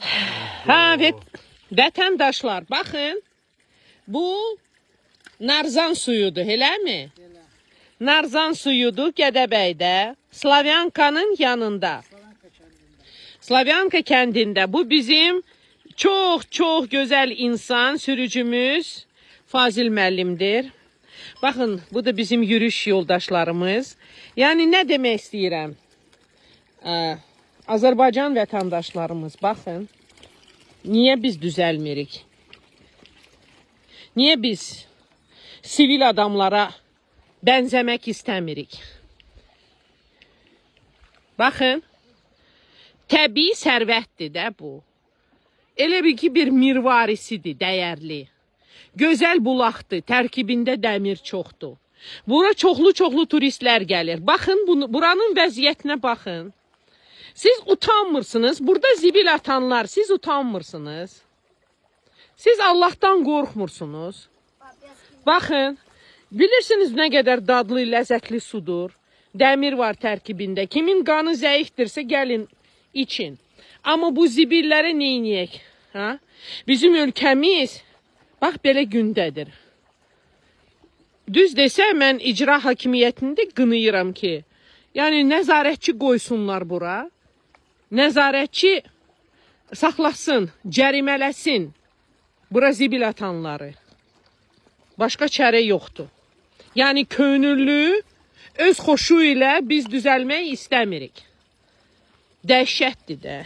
Ha, vətəndaşlar, baxın. Bu Narzan suyudur, eləmi? Narzan suyudur Gədəbəydə, Slavyankanın yanında. Slavyanka kəndində. Bu bizim çox gözəl insan, sürücümüz Fazil müəllimdir. Baxın, bu da bizim yürüyüş yoldaşlarımız. Yəni, nə demək istəyirəm? Azərbaycan vətəndaşlarımız, baxın. Niyə biz düzəlmirik? Niyə biz sivil adamlara bənzəmək istəmirik? Baxın, təbii sərvətdir də bu. Elə bir ki, bir mirvarisidir, dəyərli. Gözəl bulaqdır, tərkibində dəmir çoxdur. Bura çoxlu turistlər gəlir. Baxın, buranın vəziyyətinə baxın. Siz utanmırsınız, burada zibil atanlar, siz utanmırsınız. Siz Allah'tan qorxmursunuz. Baxın, bilirsiniz nə qədər dadlı, ləzzətli sudur. Dəmir var tərkibində. Kimin qanı zəifdirsə gəlin için. Amma bu zibilləri neyniyək? Ha? Bizim ölkəmiz, bax, belə gündədir. Düz desə, mən icra hakimiyyətində qınıyıram ki, yəni nəzarətçi qoysunlar bura. Nəzarətçi saxlasın, cərimələsin bura zibil atanları. Başqa çərə yoxdur. Yəni könüllü, öz xoşu ilə biz düzəlmək istəmirik. Dəhşətdir də.